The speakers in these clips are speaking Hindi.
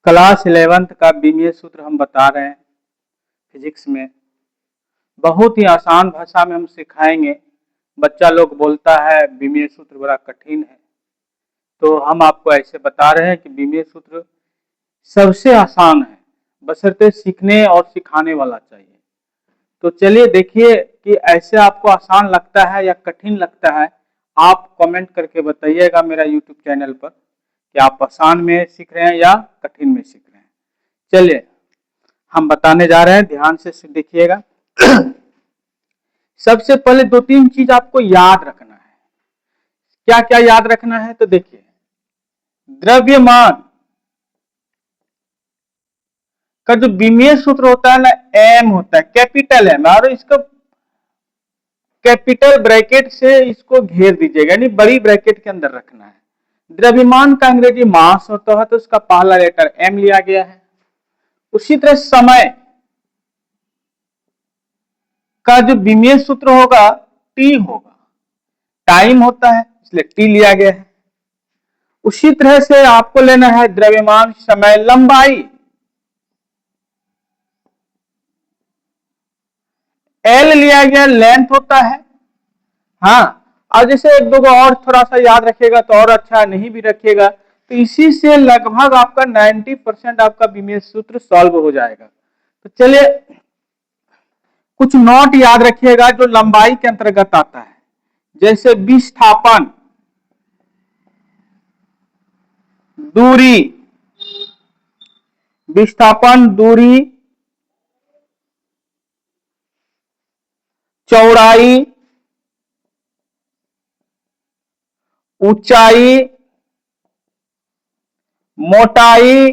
क्लास 11th का बीमीय सूत्र हम बता रहे हैं फिजिक्स में। बहुत ही आसान भाषा में हम सिखाएंगे। बच्चा लोग बोलता है बीमीय सूत्र बड़ा कठिन है, तो हम आपको ऐसे बता रहे हैं कि बीमीय सूत्र सबसे आसान है, बशर्ते सीखने और सिखाने वाला चाहिए। तो चलिए देखिए कि ऐसे आपको आसान लगता है या कठिन लगता है। आप कमेंट करके बताइएगा मेरा यूट्यूब चैनल पर कि आप आसान में सीख रहे हैं या कठिन में सीख रहे हैं। चलिए हम बताने जा रहे हैं, ध्यान से देखिएगा। सबसे पहले 2-3 चीज आपको याद रखना है। क्या क्या याद रखना है? तो देखिए, द्रव्यमान का जो बीमीय सूत्र होता है ना, एम होता है, कैपिटल एम, और इसको कैपिटल ब्रैकेट से इसको घेर दीजिएगा, यानी बड़ी ब्रैकेट के अंदर रखना है। द्रव्यमान का अंग्रेजी मास होता है, तो उसका पहला लेटर एम लिया गया है। उसी तरह समय का जो बीमीय सूत्र होगा टी होगा, टाइम होता है इसलिए टी लिया गया है। उसी तरह से आपको लेना है द्रव्यमान, समय, लंबाई, एल लिया गया, लेंथ होता है। हाँ, और जैसे एक दो और थोड़ा सा याद रखिएगा तो और अच्छा, नहीं भी रखिएगा तो इसी से लगभग आपका 90% आपका बीमीय सूत्र सॉल्व हो जाएगा। तो चलिए कुछ नोट याद रखिएगा जो लंबाई के अंतर्गत आता है, जैसे विस्थापन, दूरी, विस्थापन, दूरी, चौड़ाई, ऊंचाई, मोटाई,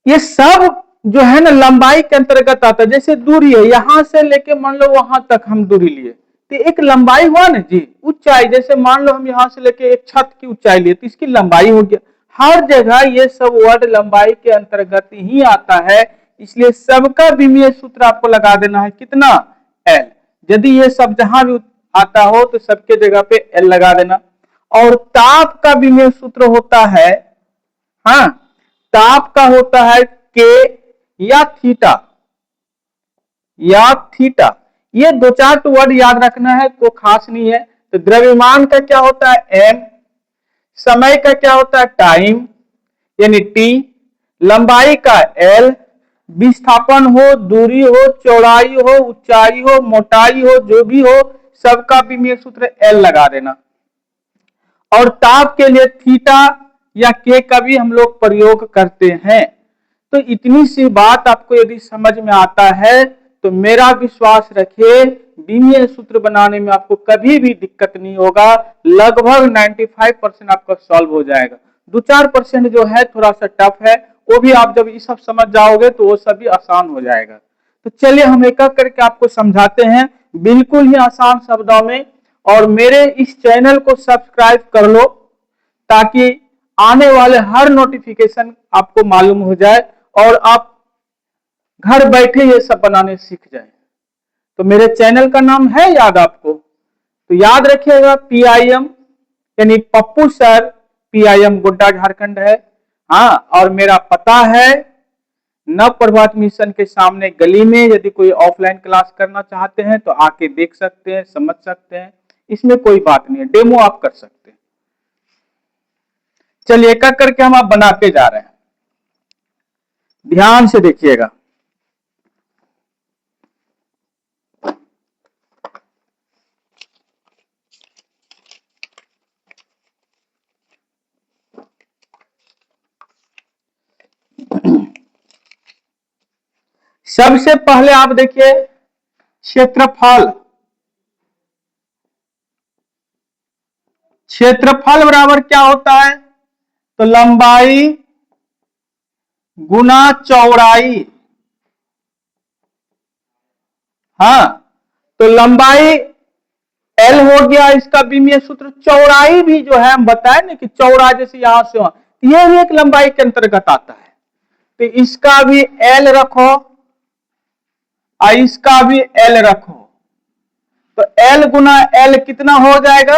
ये सब जो है ना लंबाई के अंतर्गत आता है। जैसे दूरी है, यहां से लेके मान लो वहां तक हम दूरी लिए तो एक लंबाई हुआ ना जी। ऊंचाई, जैसे मान लो हम यहां से लेके एक छत की ऊंचाई लिए तो इसकी लंबाई हो गया। हर जगह ये सब वर्ड लंबाई के अंतर्गत ही आता है, इसलिए सबका बीमीय सूत्र आपको लगा देना है कितना, एल। यदि ये सब जहां भी आता हो तो सबके जगह पे एल लगा देना। और ताप का बीमीय सूत्र होता है, हाँ, ताप का होता है के या थीटा, या थीटा। ये 2-4 वर्ड याद रखना है, कोई खास नहीं है। तो द्रव्यमान का क्या होता है, एम। समय का क्या होता है, टाइम यानी टी। लंबाई का एल। विस्थापन हो, दूरी हो, चौड़ाई हो, ऊंचाई हो, मोटाई हो, जो भी हो सबका बीमीय सूत्र एल लगा देना। और ताप के लिए थीटा या के का भी हम लोग प्रयोग करते हैं। तो इतनी सी बात आपको यदि समझ में आता है तो मेरा विश्वास रखिए बीमीय सूत्र बनाने में आपको कभी भी दिक्कत नहीं होगा। लगभग 95% आपका सॉल्व हो जाएगा। 2-4% जो है थोड़ा सा टफ है, वो भी आप जब ये सब समझ जाओगे तो वो सब भी आसान हो जाएगा। तो चलिए हम एक एक करके आपको समझाते हैं बिल्कुल ही आसान शब्दों में। और मेरे इस चैनल को सब्सक्राइब कर लो ताकि आने वाले हर नोटिफिकेशन आपको मालूम हो जाए और आप घर बैठे ये सब बनाने सीख जाए। तो मेरे चैनल का नाम है याद आपको, तो याद रखिएगा PIM यानी पप्पू सर, PIM गोड्डा झारखंड है। हाँ, और मेरा पता है नव प्रभात मिशन के सामने गली में। यदि कोई ऑफलाइन क्लास करना चाहते हैं तो आके देख सकते हैं, समझ सकते हैं, इसमें कोई बात नहीं है, डेमो आप कर सकते हैं। चलिए एक एक करके हम आप बनाते जा रहे हैं, ध्यान से देखिएगा। सबसे पहले आप देखिए क्षेत्रफल। क्षेत्रफल बराबर क्या होता है, तो लंबाई गुना चौड़ाई। हाँ, तो लंबाई एल हो गया, इसका बीमीय सूत्र। चौड़ाई भी जो है हम बताए ना कि चौड़ा जैसे यहां से वहां, ये भी एक लंबाई के अंतर्गत आता है, तो इसका भी एल रखो और इसका भी एल रखो। तो एल गुना एल कितना हो जाएगा,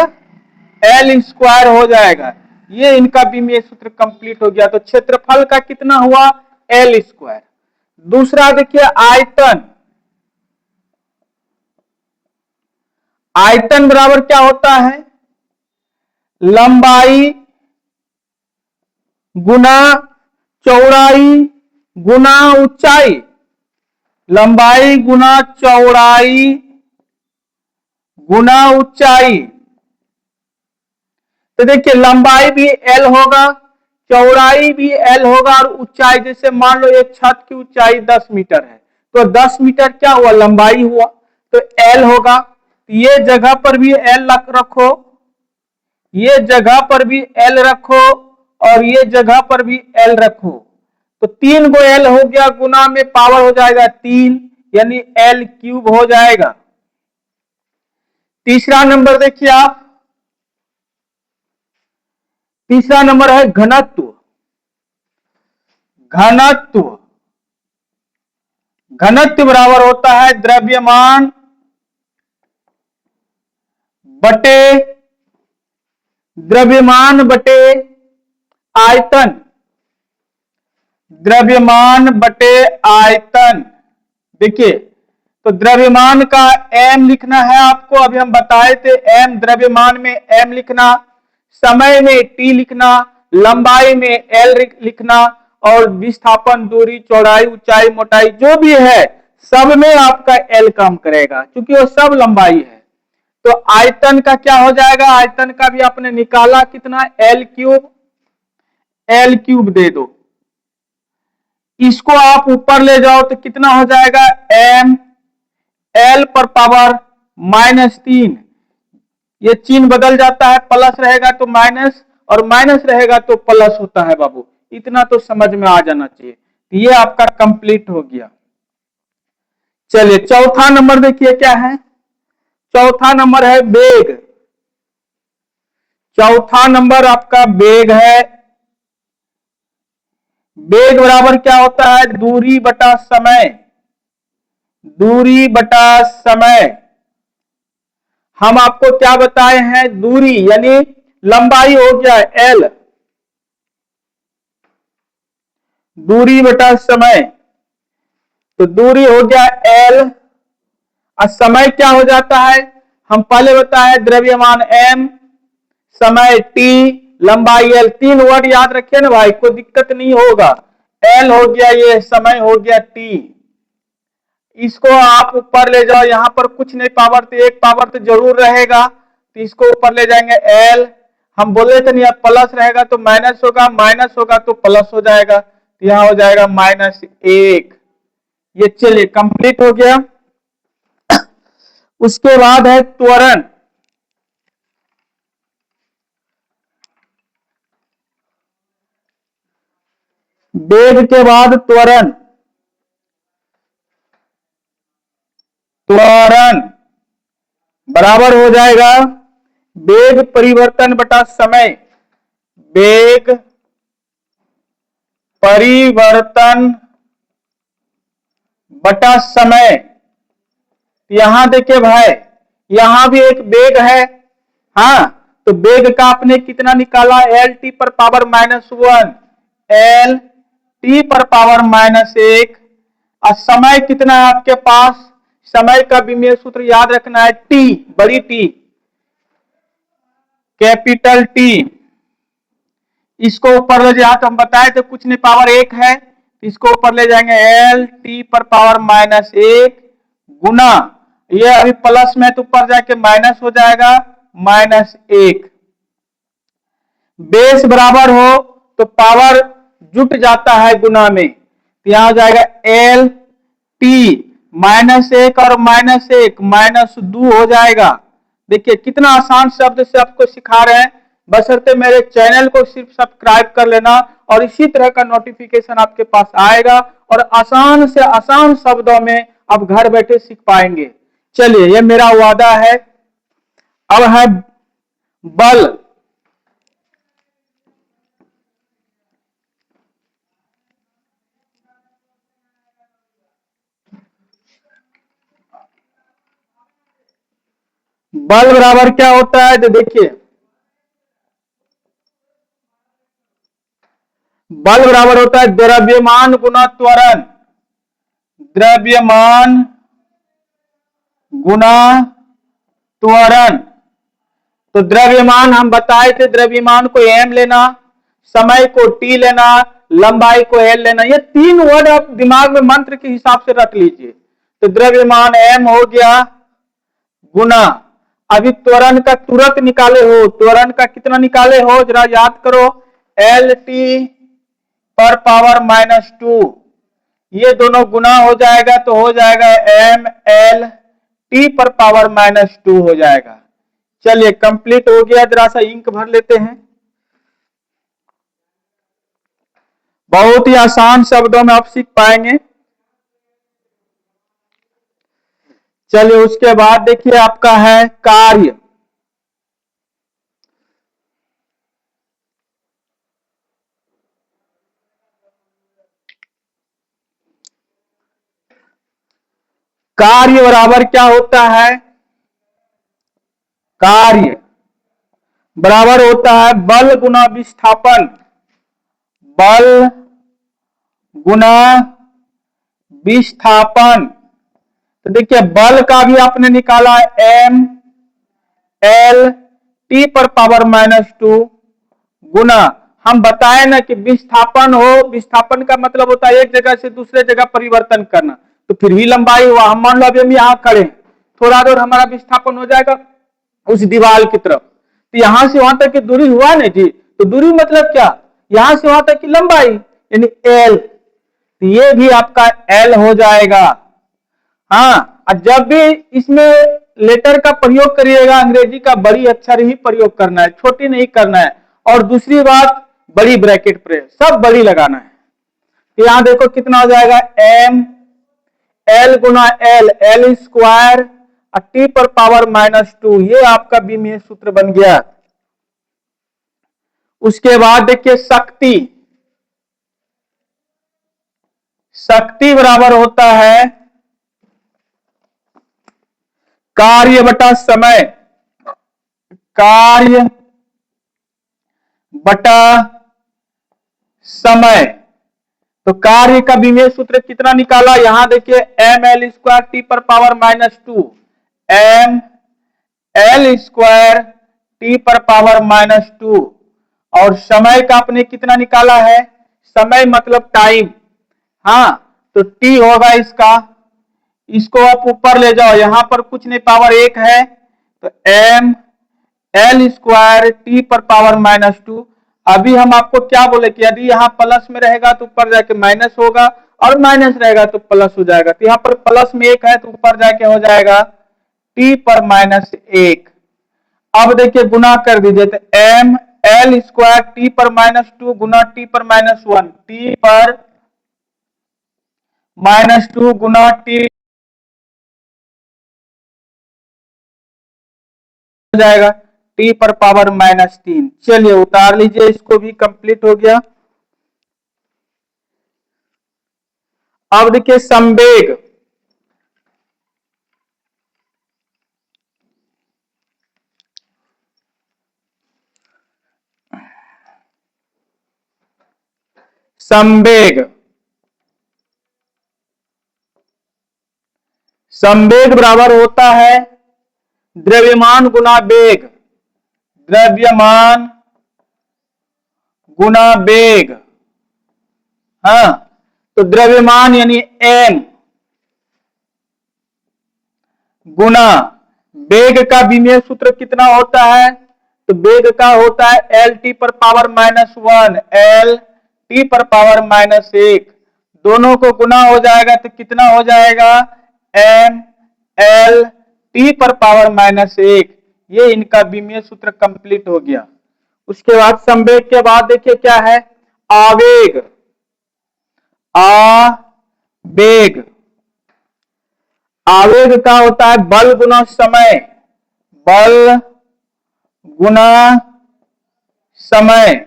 एल स्क्वायर हो जाएगा। ये इनका विमीय सूत्र कंप्लीट हो गया। तो क्षेत्रफल का कितना हुआ, एल स्क्वायर। दूसरा देखिए आयतन, आयतन बराबर क्या होता है, लंबाई गुना चौड़ाई गुना ऊंचाई, लंबाई गुना चौड़ाई गुना ऊंचाई। तो देखिए लंबाई भी एल होगा, चौड़ाई भी एल होगा और ऊंचाई, जैसे मान लो एक छत की ऊंचाई 10 मीटर है तो 10 मीटर क्या हुआ, लंबाई हुआ, तो एल होगा। ये जगह पर भी एल रखो, ये जगह पर भी एल रखो और ये जगह पर भी एल रखो, तो 3 गो एल हो गया, गुना में पावर हो जाएगा 3, यानी एल क्यूब हो जाएगा। तीसरा नंबर देखिए आप, तीसरा नंबर है घनत्व। घनत्व, घनत्व बराबर होता है द्रव्यमान बटे, द्रव्यमान बटे आयतन, द्रव्यमान बटे आयतन। देखिए तो द्रव्यमान का एम लिखना है आपको, अभी हम बताए थे एम, द्रव्यमान में एम लिखना, समय में टी लिखना, लंबाई में एल लिखना, और विस्थापन, दूरी, चौड़ाई, ऊंचाई, मोटाई जो भी है सब में आपका एल काम करेगा क्योंकि वो सब लंबाई है। तो आयतन का क्या हो जाएगा, आयतन का भी आपने निकाला कितना, एल क्यूब, एल क्यूब दे दो, इसको आप ऊपर ले जाओ तो कितना हो जाएगा, एम एल पर पावर -3, ये चिन्ह बदल जाता है, प्लस रहेगा तो माइनस और माइनस रहेगा तो प्लस होता है बाबू, इतना तो समझ में आ जाना चाहिए। ये आपका कंप्लीट हो गया। चलिए चौथा नंबर देखिए क्या है, चौथा नंबर है वेग। चौथा नंबर आपका वेग है। वेग बराबर क्या होता है, दूरी बटा समय, दूरी बटा समय। हम आपको क्या बताए हैं, दूरी यानी लंबाई हो गया एल, दूरी बटा समय, तो दूरी हो गया एल और समय क्या हो जाता है, हम पहले बताए द्रव्यमान एम, समय टी, लंबाई एल, 3 वर्ड याद रखिए ना भाई, कोई दिक्कत नहीं होगा। एल हो गया, ये समय हो गया टी, इसको आप ऊपर ले जाओ, यहां पर कुछ नहीं, पावर तो एक पावर तो जरूर रहेगा, तो इसको ऊपर ले जाएंगे एल, हम बोले थे नहीं प्लस रहेगा तो माइनस होगा, माइनस होगा तो प्लस हो जाएगा, तो यहां हो जाएगा -1। ये चलिए कंप्लीट हो गया। उसके बाद है त्वरण। वेग के बाद त्वरण, त्वरण बराबर हो जाएगा वेग परिवर्तन बटा समय, वेग परिवर्तन बटा समय। यहां देखिए भाई, यहां भी एक वेग है, हाँ, तो वेग का आपने कितना निकाला, एल टी पर पावर -1, एल टी पर पावर -1, और समय कितना है आपके पास, समय का विमीय सूत्र याद रखना है, टी, बड़ी टी, कैपिटल टी, इसको ऊपर ले जाए तो हम बताए थे कुछ नहीं, पावर 1 है, इसको ऊपर ले जाएंगे एल टी पर पावर -1 गुना, ये अभी प्लस में तो ऊपर जाके माइनस हो जाएगा, -1। बेस बराबर हो तो पावर जुट जाता है गुना में, तो यहां हो जाएगा एल टी, -1 और -1 -2 हो जाएगा। देखिए कितना आसान शब्द से आपको सिखा रहे हैं, बशर्ते मेरे चैनल को सिर्फ सब्सक्राइब कर लेना और इसी तरह का नोटिफिकेशन आपके पास आएगा और आसान से आसान शब्दों में आप घर बैठे सीख पाएंगे। चलिए ये मेरा वादा है। अब है बल। बल बराबर क्या होता है, तो देखिए बल बराबर होता है द्रव्यमान गुना त्वरण, द्रव्यमान गुना त्वरण। तो द्रव्यमान हम बताए थे, द्रव्यमान को m लेना, समय को t लेना, लंबाई को l लेना। ये तीन वर्ड आप दिमाग में मंत्र के हिसाब से रख लीजिए। तो द्रव्यमान m हो गया गुना, अभी त्वरण का तुरंत निकाले हो, त्वरण का कितना निकाले हो जरा याद करो, एल टी पर पावर -2, ये दोनों गुना हो जाएगा तो हो जाएगा एम एल टी पर पावर -2 हो जाएगा। चलिए कंप्लीट हो गया, जरा सा इंक भर लेते हैं। बहुत ही आसान शब्दों में आप सीख पाएंगे। चलिए उसके बाद देखिए आपका है कार्य। कार्य बराबर क्या होता है, कार्य बराबर होता है बल गुना विस्थापन, बल गुना विस्थापन। तो देखिए बल का भी आपने निकाला एम एल टी पर पावर -2 गुना, हम बताए ना कि विस्थापन हो, विस्थापन का मतलब होता है एक जगह से दूसरे जगह परिवर्तन करना, तो फिर भी लंबाई हुआ। हम मान लो अभी हम यहां खड़े, थोड़ा दूर हमारा विस्थापन हो जाएगा उस दीवार की तरफ, तो यहां से वहां तक की दूरी हुआ ना जी, तो दूरी मतलब क्या, यहां से वहां तक की लंबाई यानी एल, तो ये भी आपका एल हो जाएगा। हाँ, और जब भी इसमें लेटर का प्रयोग करिएगा अंग्रेजी का बड़ी अक्षर ही प्रयोग करना है, छोटी नहीं करना है। और दूसरी बात, बड़ी ब्रैकेट पर सब बड़ी लगाना है। तो यहां देखो कितना हो जाएगा, एम एल गुना एल, एल स्क्वायर टी पर पावर -2, ये आपका बीमीय सूत्र बन गया। उसके बाद देखिए शक्ति, शक्ति बराबर होता है कार्य बटा समय, कार्य बटा समय। तो कार्य का विमेय सूत्र कितना निकाला, यहां देखिए एम एल स्क्वायर टी पर power -2, M L square T पर पावर -2, और समय का आपने कितना निकाला है, समय मतलब टाइम। हाँ, तो टी होगा इसका, इसको आप ऊपर ले जाओ, यहां पर कुछ नहीं, पावर 1 है, तो एम एल स्क्वायर टी पर पावर -2। अभी हम आपको क्या बोले कि यदि यहाँ प्लस में रहेगा तो ऊपर जाके माइनस होगा, और माइनस रहेगा तो प्लस हो जाएगा। तो यहाँ पर प्लस में 1 है तो ऊपर जाके हो जाएगा टी पर -1। अब देखिए गुना कर दीजिए, तो एम एल स्क्वायर टी पर -2 गुना टी पर -1, टी पर -2 गुना टी हो जाएगा टी पर पावर -3। चलिए उतार लीजिए, इसको भी कंप्लीट हो गया। अब देखिए संवेग, संवेग, संवेग बराबर होता है द्रव्यमान गुना वेग, द्रव्यमान गुना वेग। हाँ, तो द्रव्यमान यानी m गुना वेग का विमेय सूत्र कितना होता है, तो वेग का होता है एल टी पर पावर -1 एल टी पर पावर -1, दोनों को गुना हो जाएगा तो कितना हो जाएगा, एम एल टी पर पावर -1। ये इनका विमेय सूत्र कंप्लीट हो गया। उसके बाद संवेग के बाद देखिए क्या है, आवेग, आवेग, आवेग का होता है बल गुना समय, बल गुना समय,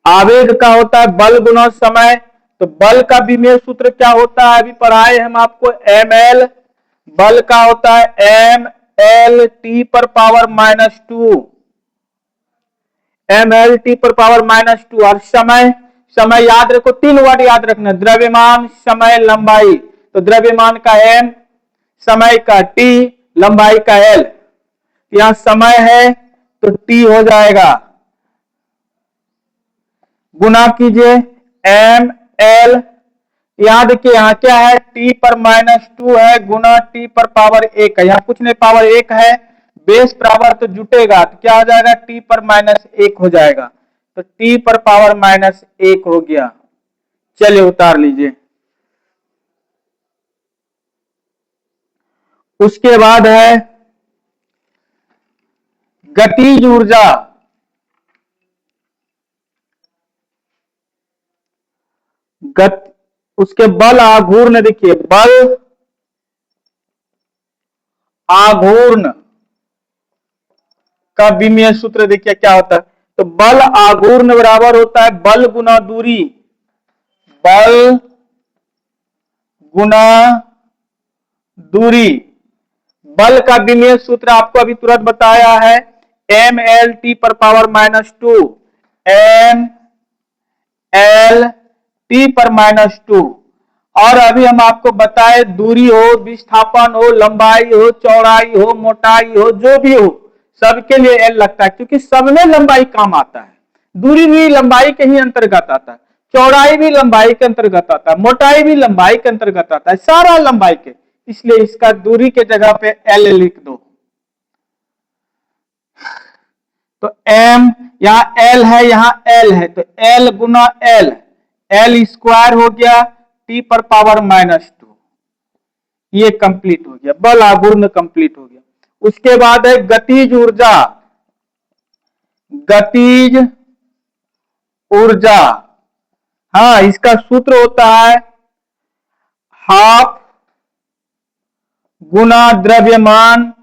आवेग का होता है बल गुना समय। तो बल का विमेय सूत्र क्या होता है, अभी पढ़ाए हम आपको, एम एल, बल का होता है एम एल टी पर पावर -2, mLT पर पावर -2। और समय, समय याद रखो, 3 वर्ड याद रखना, द्रव्यमान, समय, लंबाई। तो द्रव्यमान का m, समय का t, लंबाई का l। यहां समय है तो t हो जाएगा, गुना कीजिए ml। याद देखिए यहां क्या है, t पर -2 है, गुना t पर पावर 1 है। यहां कुछ नहीं, पावर 1 है, बेस बराबर तो जुटेगा, तो क्या हो जाएगा, t पर -1 हो जाएगा। तो t पर पावर -1 हो गया। चलिए उतार लीजिए। उसके बाद है गतिज ऊर्जा। उसके बल आघूर्ण, देखिए बल आघूर्ण का विमीय सूत्र देखिए क्या होता है। तो बल आघूर्ण बराबर होता है बल गुना दूरी, बल गुना दूरी। बल का विमीय सूत्र आपको अभी तुरंत बताया है, mLT पर पावर -2, mLT पर -2। और अभी हम आपको बताए, दूरी हो, विस्थापन हो, लंबाई हो, चौड़ाई हो, मोटाई हो, जो भी हो, सबके लिए L लगता है, क्योंकि सब में लंबाई काम आता है। दूरी भी लंबाई के ही अंतर्गत आता है, चौड़ाई भी लंबाई के अंतर्गत आता है, मोटाई भी लंबाई के अंतर्गत आता है, सारा लंबाई के। इसलिए इसका दूरी के जगह पे L लिख दो। तो m, यहां L है, यहां L है, तो L गुना L, L स्क्वायर हो गया, t पर पावर -2। ये कंप्लीट हो गया, बल आघूर्ण कंप्लीट हो गया। उसके बाद है गतिज ऊर्जा। गतिज ऊर्जा, हाँ, इसका सूत्र होता है हाफ गुना द्रव्यमान,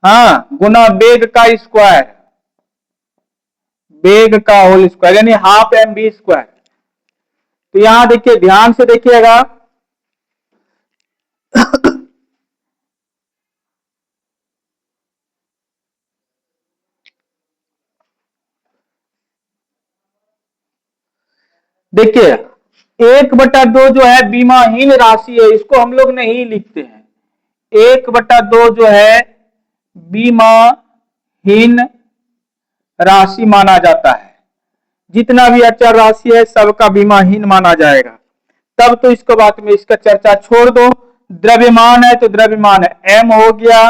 हाँ, गुना वेग का स्क्वायर, वेग का होल स्क्वायर, यानी हाफ mv स्क्वायर। तो यहां देखिए, ध्यान से देखिएगा, देखिए 1/2 जो है बीमाहीन राशि है, इसको हम लोग नहीं लिखते हैं। 1/2 जो है बीमाहीन राशि माना जाता है। जितना भी अचर राशि है सबका बीमाहीन माना जाएगा। तब तो इसको बात में इसका चर्चा छोड़ दो। द्रव्यमान है तो द्रव्यमान है m हो गया।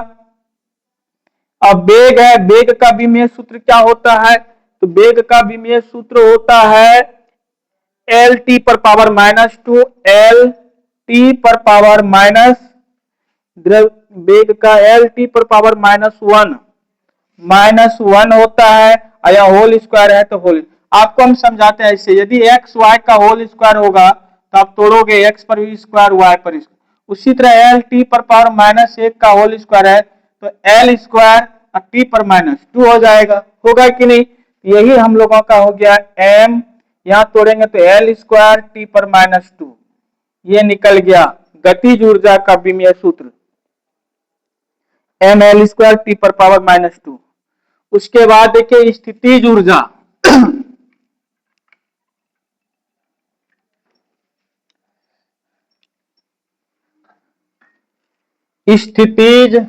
अब वेग है, वेग का विमीय सूत्र क्या होता है, तो वेग का विमीय सूत्र होता है LT पर पावर -2, LT पर पावर माइनस, वेग का LT पर पावर -1 होता है, या होल स्क्वायर है तो होल। आपको हम समझाते हैं ऐसे, यदि x y का होल स्क्वायर होगा तो आप तोड़ोगे, x पर भी स्क्वायर, y पर स्क्वायर। उसी तरह LT पर पावर -1 का होल स्क्वायर है तो L स्क्वायर और T पर -2 हो जाएगा, होगा कि नहीं। यही हम लोगों का हो गया m, यहां तोड़ेंगे तो L स्क्वायर T पर -2, ये निकल गया गतिज ऊर्जा का विमीय सूत्र, mL स्क्वायर T पर पावर -2। उसके बाद देखिए स्थितिज ऊर्जा। स्थितिज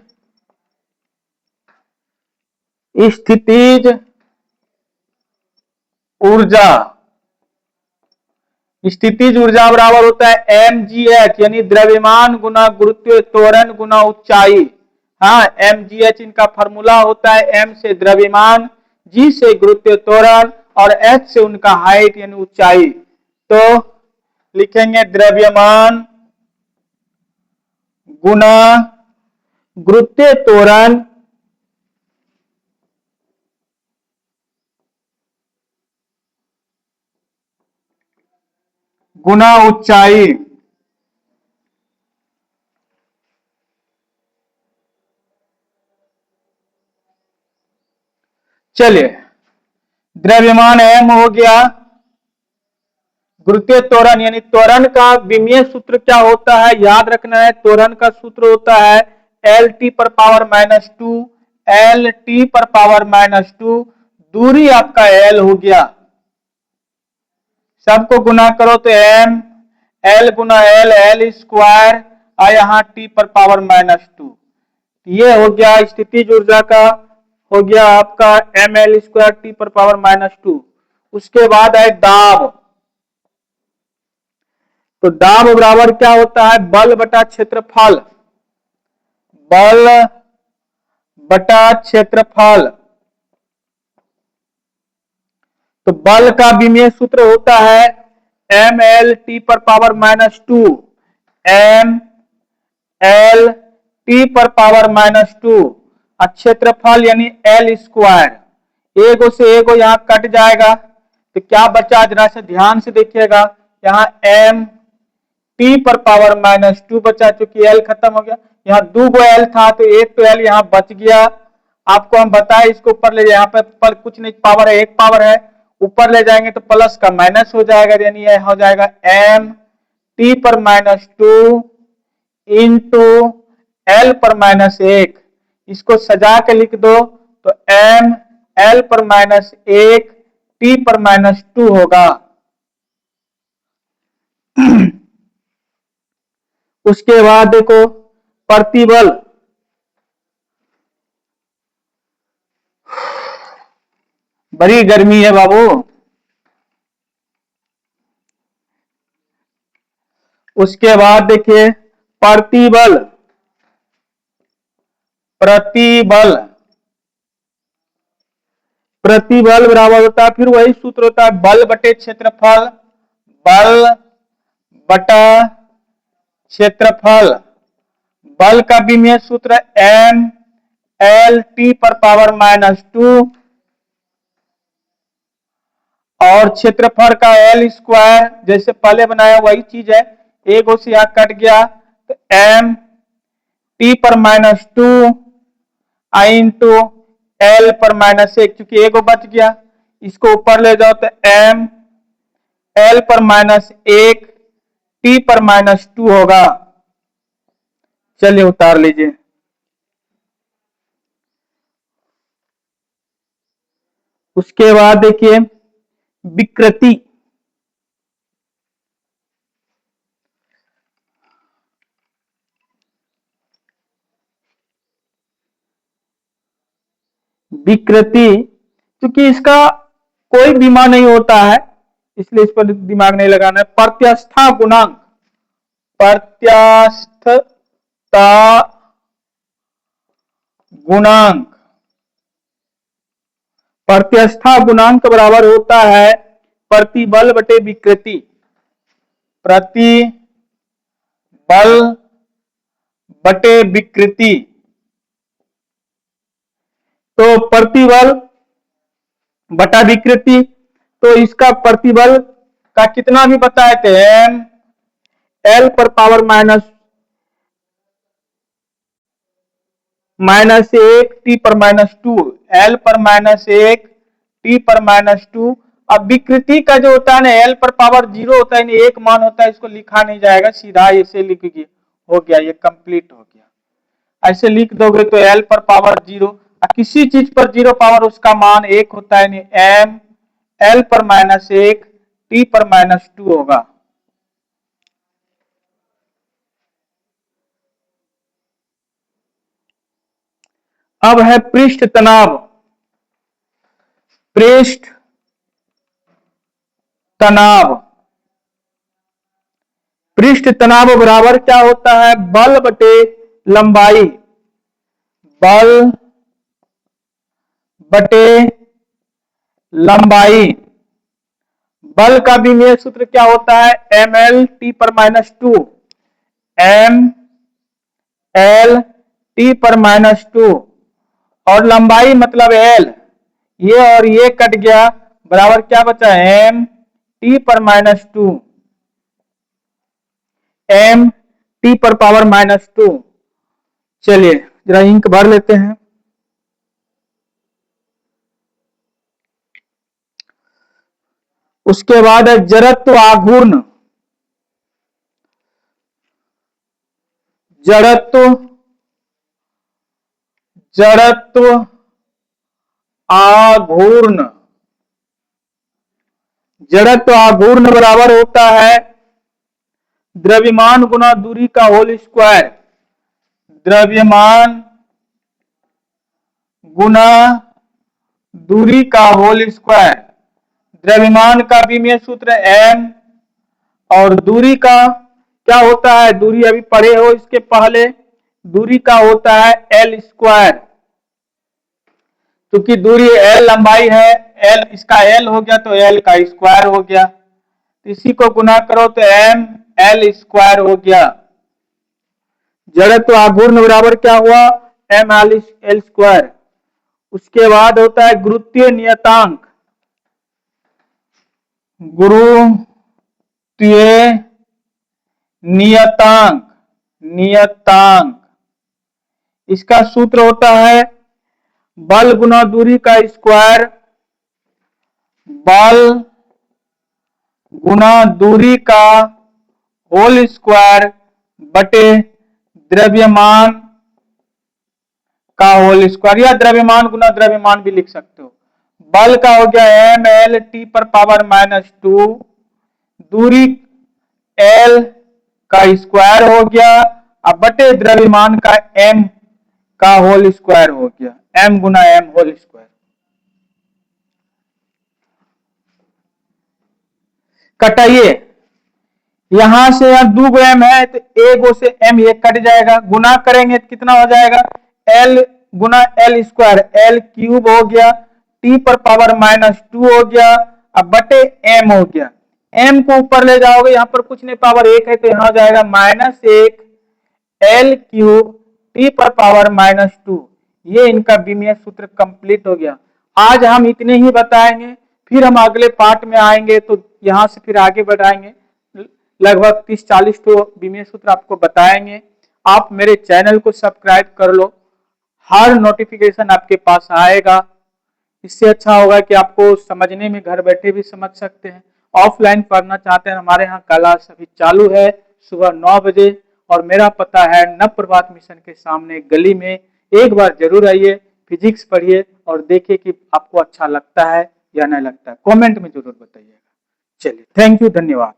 ऊर्जा, स्थितिज ऊर्जा बराबर होता है mgh, यानी द्रव्यमान गुना गुरुत्वीय त्वरण गुना ऊंचाई। हाँ, mgh इनका फॉर्मूला होता है, m से द्रव्यमान, g से गुरुत्वीय त्वरण और h से उनका हाइट यानी ऊंचाई। तो लिखेंगे द्रव्यमान गुना गुरुत्वीय त्वरण गुना ऊंचाई। चलिए, द्रव्यमान m हो गया, गुरुत्वीय त्वरण यानी त्वरण का विमीय सूत्र क्या होता है, याद रखना है, त्वरण का सूत्र होता है LT पर पावर -2, एल टी पर पावर -2, दूरी आपका एल हो गया। सबको गुना करो तो एम एल गुना एल, एल स्क्वायर और यहां टी पर पावर -2। ये हो गया स्थितिज ऊर्जा का, हो गया आपका एम एल स्क्वायर टी पर पावर -2। उसके बाद है दाब। तो दाब बराबर क्या होता है, बल बटा क्षेत्रफल, बल बटा क्षेत्रफल। तो बल का विमीय सूत्र होता है एम एल टी पर पावर -2, एम एल टी पर पावर -2 और क्षेत्रफल यानी एल स्क्वायर। एगो से एगो यहां कट जाएगा तो क्या बचा, जरा से ध्यान से देखिएगा, यहां एम टी पर पावर -2 बचा, चूंकि एल खत्म हो गया। यहाँ दो गो एल था तो एक तो एल यहाँ बच गया। आपको हम बताए इसको ऊपर ले जाए, यहाँ पर कुछ नहीं, पावर है, एक पावर है, ऊपर ले जाएंगे तो प्लस का माइनस हो जाएगा, यानी यह हो जाएगा एम टी पर -2 इंटू एल पर -1। इसको सजा के लिख दो तो एम एल पर -1 टी पर -2 होगा। उसके बाद देखो प्रतिबल, बड़ी गर्मी है बाबू। उसके बाद देखिए प्रतिबल, प्रतिबल, प्रतिबल बराबर होता है, फिर वही सूत्र होता है बल बटे क्षेत्रफल, बल बटा क्षेत्रफल। बल का विमीय सूत्र एम एल टी पर पावर -2 और क्षेत्रफल का एल स्क्वायर, जैसे पहले बनाया वही चीज है, एक से यहां कट गया तो एम टी पर -2 इंटू एल पर -1, क्योंकि एक बच गया, इसको ऊपर ले जाओ तो एम एल पर -1 टी पर -2 होगा। चलिए उतार लीजिए। उसके बाद देखिए विकृति, विकृति, क्योंकि इसका कोई बीमा नहीं होता है इसलिए इस पर दिमाग नहीं लगाना है। प्रत्यास्थता गुणांक, प्रत्यास्थता गुणांक, प्रत्यास्थता गुणांक बराबर होता है प्रतिबल बटे विकृति, प्रतिबल बटे विकृति। तो प्रतिबल बटा विकृति, तो इसका प्रतिबल का कितना भी बताए थे, एम एल पर पावर -1 टी पर -2, एल पर -1 टी पर -2। अब विकृति का जो होता है ना, एल पर पावर 0 होता है, एक मान होता है, इसको लिखा नहीं जाएगा, सीधा ऐसे लिखिए, हो गया, ये कंप्लीट हो गया। ऐसे लिख दोगे तो एल पर पावर 0, किसी चीज पर 0 पावर उसका मान 1 होता है, एम एल पर -1 टी पर -2 होगा। अब है पृष्ठ तनाव, पृष्ठ तनाव, पृष्ठ तनाव बराबर क्या होता है, बल बटे लंबाई, बल बटे लंबाई। बल का विमीय सूत्र क्या होता है, एम एल टी पर -2, एम एल टी पर -2 और लंबाई मतलब एल, ये और ये कट गया, बराबर क्या बचा, एम टी पर -2, एम टी पर पावर -2। चलिए जरा इंक भर लेते हैं। उसके बाद है जड़त्व आघूर्ण, जड़त्व जड़त्व आघूर्ण, जड़त्व आघूर्ण बराबर होता है द्रव्यमान गुना दूरी का होल स्क्वायर। द्रव्यमान गुना दूरी का होल स्क्वायर। द्रव्यमान का विमीय सूत्र m और दूरी का क्या होता है, दूरी अभी पढ़े हो इसके पहले, दूरी का होता है l स्क्वायर। क्योंकि दूरी l लंबाई है, l इसका l हो गया तो l का स्क्वायर हो गया, इसी को गुना करो तो m l स्क्वायर हो गया। जड़त्व आघूर्ण बराबर क्या हुआ, m l स्क्वायर। उसके बाद होता है गुरुत्वीय नियतांक। गुरुत्वीय नियतांक, नियतांक इसका सूत्र होता है बल गुना दूरी का स्क्वायर, बल गुना दूरी का होल स्क्वायर बटे द्रव्यमान का होल स्क्वायर, या द्रव्यमान गुना द्रव्यमान भी लिख सकते हो। बल का हो गया एम एल टी पर पावर -2, दूरी एल का स्क्वायर हो गया, अब बटे द्रव्यमान का एम का होल स्क्वायर हो गया, एम गुना एम होल स्क्वायर। कटाइए, यहां से यहां 2 गो एम है तो ए गो से एम ये कट जाएगा, गुना करेंगे तो कितना हो जाएगा, एल गुना एल स्क्वायर, एल क्यूब हो गया, टी पर पावर -2 हो गया, अब बटे एम हो गया। एम को ऊपर ले जाओगे, यहां पर कुछ नहीं, पावर 1 है तो यहां हो जाएगा -1 एल क्यूब टी पर पावर -2। ये इनका विमीय सूत्र कंप्लीट हो गया। आज हम इतने ही बताएंगे, फिर हम अगले पार्ट में आएंगे तो यहां से फिर आगे बढ़ाएंगे, लगभग 30-40 तो विमीय सूत्र आपको बताएंगे। आप मेरे चैनल को सब्सक्राइब कर लो, हर नोटिफिकेशन आपके पास आएगा। इससे अच्छा होगा कि आपको समझने में घर बैठे भी समझ सकते हैं। ऑफलाइन पढ़ना चाहते हैं, हमारे यहाँ क्लास अभी चालू है सुबह 9 बजे, और मेरा पता है नवप्रभात मिशन के सामने गली में। एक बार जरूर आइए, फिजिक्स पढ़िए और देखिए कि आपको अच्छा लगता है या नहीं लगता है, कमेंट में जरूर बताइएगा। चलिए, थैंक यू, धन्यवाद।